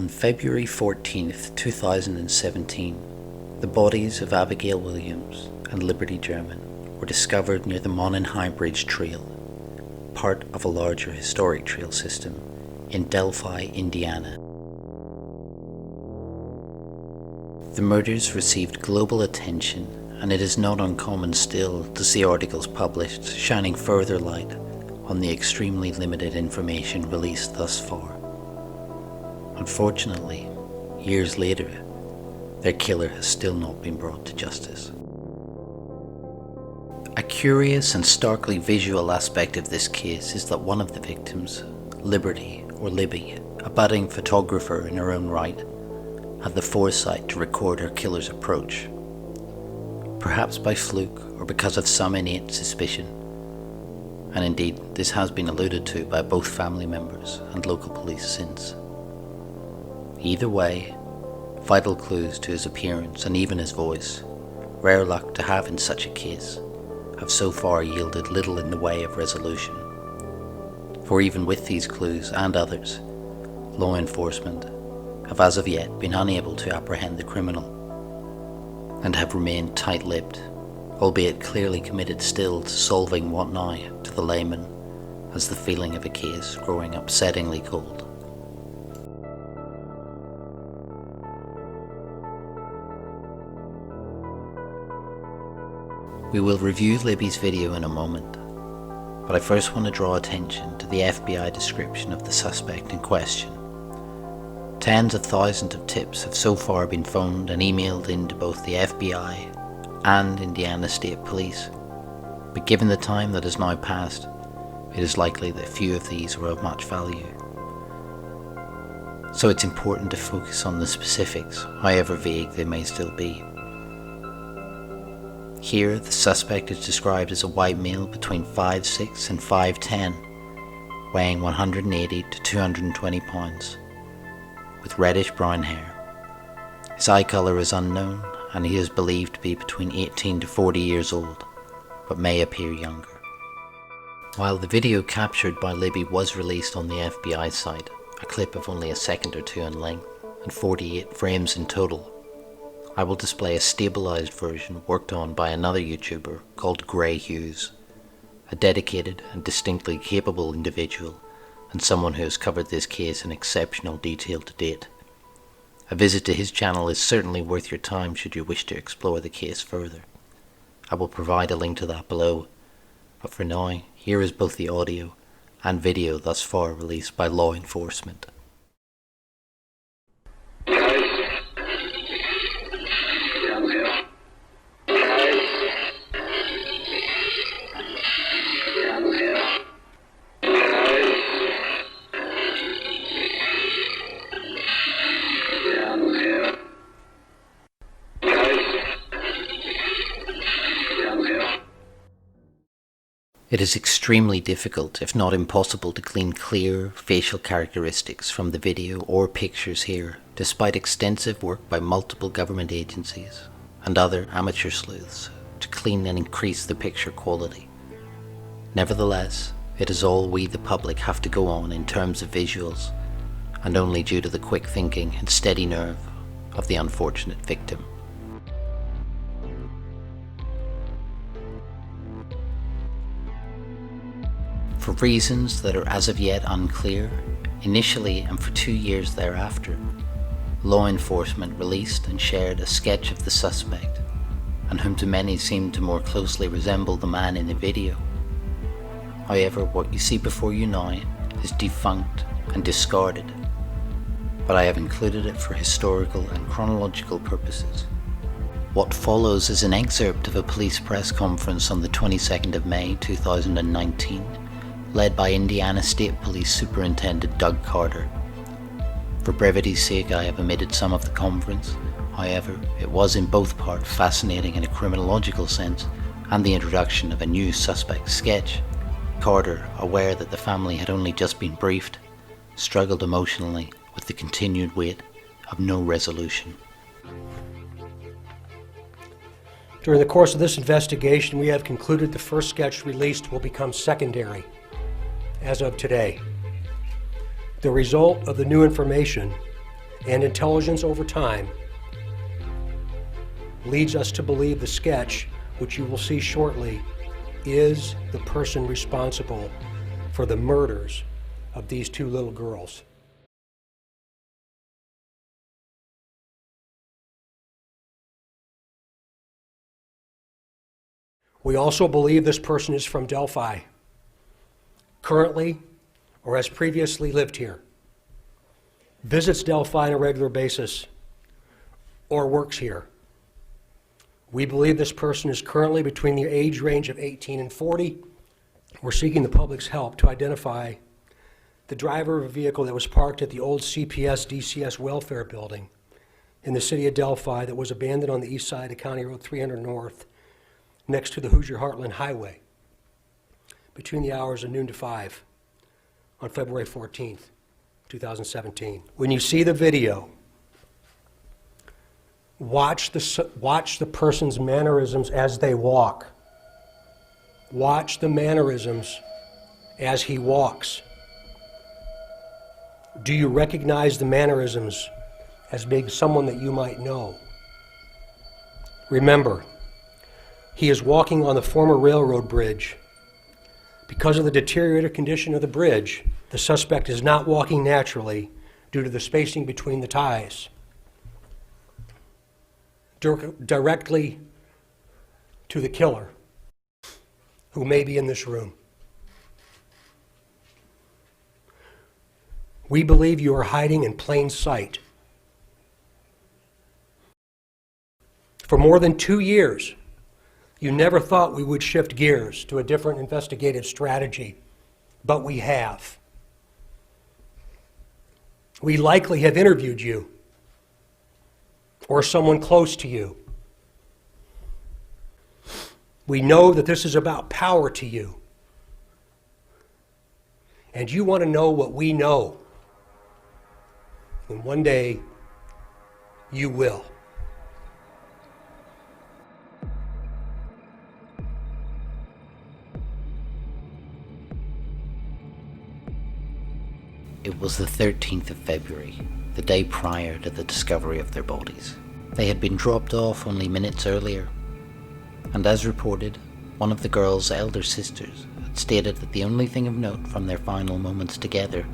On February 14th, 2017, the bodies of Abigail Williams and Liberty German were discovered near the Monon High Bridge trail, part of a larger historic trail system in Delphi, Indiana. The murders received global attention, and it is not uncommon still to see articles published shining further light on the extremely limited information released thus far. Unfortunately, years later, their killer has still not been brought to justice. A curious and starkly visual aspect of this case is that one of the victims, Liberty, or Libby, a budding photographer in her own right, had the foresight to record her killer's approach. Perhaps by fluke or because of some innate suspicion. And indeed, this has been alluded to by both family members and local police since. Either way, vital clues to his appearance and even his voice, rare luck to have in such a case, have so far yielded little in the way of resolution. For even with these clues and others, law enforcement have as of yet been unable to apprehend the criminal, and have remained tight-lipped, albeit clearly committed still to solving what now, to the layman, has the feeling of a case growing upsettingly cold. We will review Libby's video in a moment, but I first want to draw attention to the FBI description of the suspect in question. Tens of thousands of tips have so far been phoned and emailed into both the FBI and Indiana State Police, but given the time that has now passed, it is likely that few of these were of much value. So it's important to focus on the specifics, however vague they may still be. Here, the suspect is described as a white male between 5'6" and 5'10", weighing 180 to 220 pounds, with reddish-brown hair. His eye colour is unknown, and he is believed to be between 18 to 40 years old, but may appear younger. While the video captured by Libby was released on the FBI site, a clip of only a second or two in length, and 48 frames in total, I will display a stabilised version worked on by another YouTuber called Grey Hughes, a dedicated and distinctly capable individual and someone who has covered this case in exceptional detail to date. A visit to his channel is certainly worth your time should you wish to explore the case further. I will provide a link to that below, but for now, here is both the audio and video thus far released by law enforcement. It is extremely difficult, if not impossible, to glean clear facial characteristics from the video or pictures here, despite extensive work by multiple government agencies and other amateur sleuths to clean and increase the picture quality. Nevertheless, it is all we the public have to go on in terms of visuals, and only due to the quick thinking and steady nerve of the unfortunate victim. For reasons that are as of yet unclear, initially and for 2 years thereafter, law enforcement released and shared a sketch of the suspect, and whom to many seemed to more closely resemble the man in the video. However, what you see before you now is defunct and discarded, but I have included it for historical and chronological purposes. What follows is an excerpt of a police press conference on the 22nd of May 2019, led by Indiana State Police Superintendent Doug Carter. For brevity's sake, I have omitted some of the conference. However, it was in both part fascinating in a criminological sense, and the introduction of a new suspect sketch. Carter, aware that the family had only just been briefed, struggled emotionally with the continued weight of no resolution. During the course of this investigation, we have concluded the first sketch released will become secondary as of today. The result of the new information and intelligence over time leads us to believe the sketch, which you will see shortly, is the person responsible for the murders of these two little girls. We also believe this person is from Delphi, currently or has previously lived here, visits Delphi on a regular basis, or works here. We believe this person is currently between the age range of 18 and 40. We're seeking the public's help to identify the driver of a vehicle that was parked at the old CPS DCS welfare building in the city of Delphi that was abandoned on the east side of County Road 300 North next to the Hoosier Heartland Highway between the hours of noon to 5 on February 14th, 2017. When you see the video, watch the person's mannerisms as they walk. Watch the mannerisms as he walks. Do you recognize the mannerisms as being someone that you might know? Remember, he is walking on the former railroad bridge. Because of the deteriorated condition of the bridge, the suspect is not walking naturally due to the spacing between the ties. Directly to the killer, who may be in this room. We believe you are hiding in plain sight. For more than 2 years, you never thought we would shift gears to a different investigative strategy, but we have. We likely have interviewed you or someone close to you. We know that this is about power to you, and you want to know what we know. And one day, you will. It was the 13th of February, the day prior to the discovery of their bodies. They had been dropped off only minutes earlier, and as reported, one of the girls' elder sisters had stated that the only thing of note from their final moments together,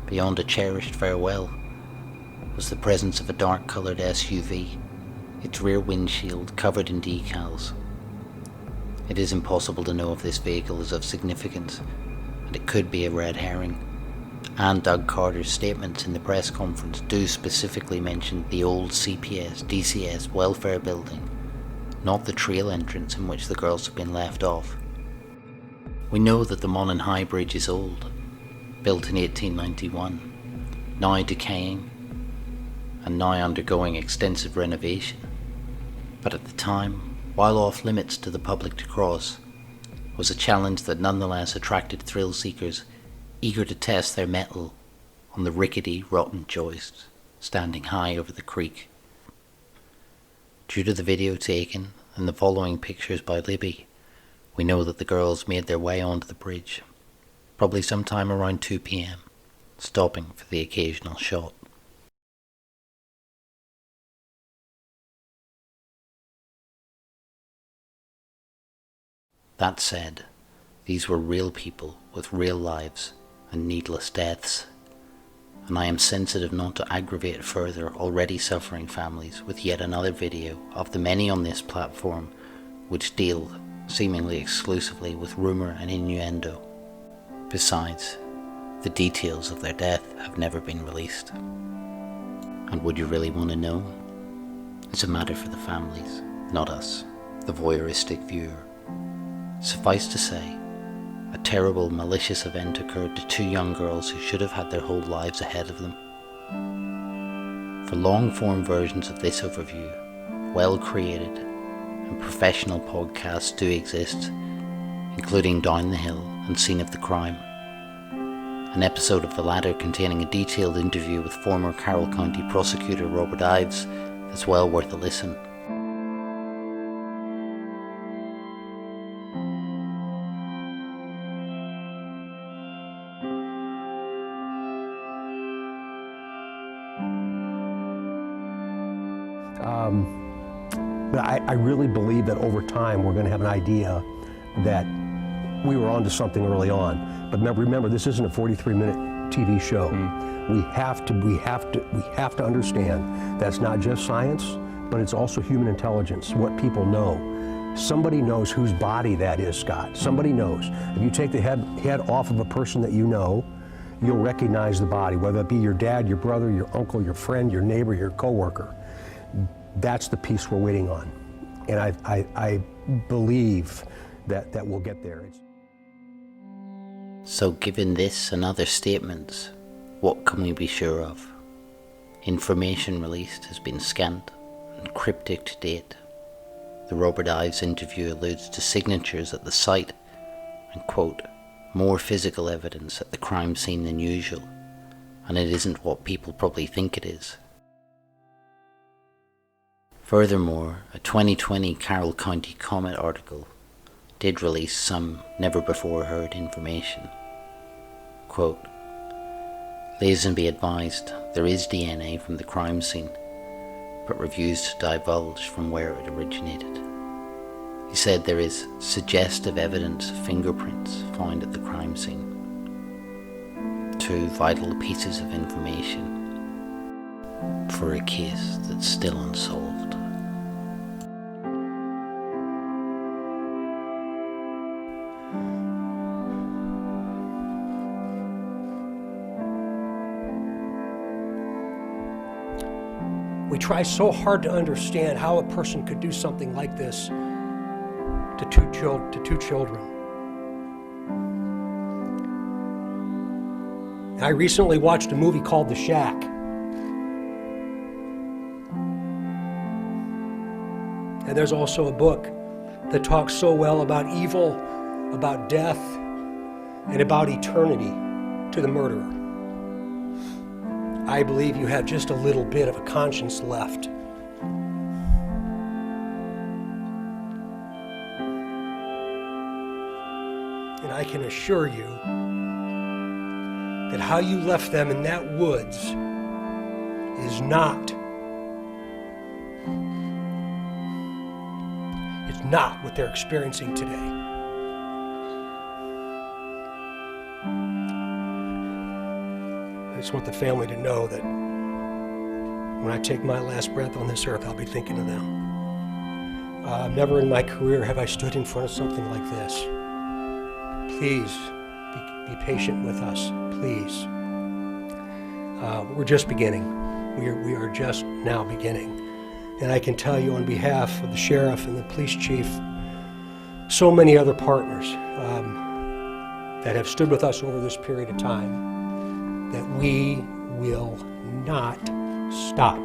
beyond a cherished farewell, was the presence of a dark-coloured SUV, its rear windshield covered in decals. It is impossible to know if this vehicle is of significance, and it could be a red herring. And Doug Carter's statements in the press conference do specifically mention the old CPS DCS welfare building, not the trail entrance in which the girls have been left off. We know that the Monon High Bridge is old, built in 1891, now decaying, and now undergoing extensive renovation. But at the time, while off limits to the public to cross, was a challenge that nonetheless attracted thrill seekers eager to test their mettle on the rickety, rotten joists standing high over the creek. Due to the video taken and the following pictures by Libby, we know that the girls made their way onto the bridge, probably sometime around 2 p.m, stopping for the occasional shot. That said, these were real people with real lives and needless deaths, and I am sensitive not to aggravate further already suffering families with yet another video of the many on this platform which deal seemingly exclusively with rumour and innuendo. Besides, the details of their death have never been released. And would you really want to know? It's a matter for the families, not us, the voyeuristic viewer. Suffice to say, a terrible, malicious event occurred to two young girls who should have had their whole lives ahead of them. For long-form versions of this overview, well-created and professional podcasts do exist, including Down the Hill and Scene of the Crime. An episode of the latter containing a detailed interview with former Carroll County prosecutor Robert Ives is well worth a listen. But I really believe that over time we're going to have an idea that we were onto something early on. But remember, this isn't a 43-minute TV show. We have to understand that's not just science, but it's also human intelligence, what people know. Somebody knows whose body that is, Scott. Somebody knows. If you take the head off of a person that you know, you'll recognize the body, whether it be your dad, your brother, your uncle, your friend, your neighbor, your coworker. That's the piece we're waiting on. And I believe that we'll get there. So given this and other statements, what can we be sure of? Information released has been scant and cryptic to date. The Robert Ives interview alludes to signatures at the site and, quote, more physical evidence at the crime scene than usual, and it isn't what people probably think it is. Furthermore, a 2020 Carroll County Comet article did release some never-before-heard information. Quote, Lazenby advised there is DNA from the crime scene, but refused to divulge from where it originated. He said there is suggestive evidence of fingerprints found at the crime scene. Two vital pieces of information for a case that's still unsolved. We try so hard to understand how a person could do something like this to two children. I recently watched a movie called The Shack. And there's also a book that talks so well about evil, about death, and about eternity to the murderer. I believe you have just a little bit of a conscience left. And I can assure you that how you left them in that woods is not what they're experiencing today. I just want the family to know that when I take my last breath on this earth, I'll be thinking of them. Never in my career have I stood in front of something like this. Please be patient with us, please. We're just beginning. We are just now beginning. And I can tell you on behalf of the sheriff and the police chief, so many other partners that have stood with us over this period of time, that we will not stop.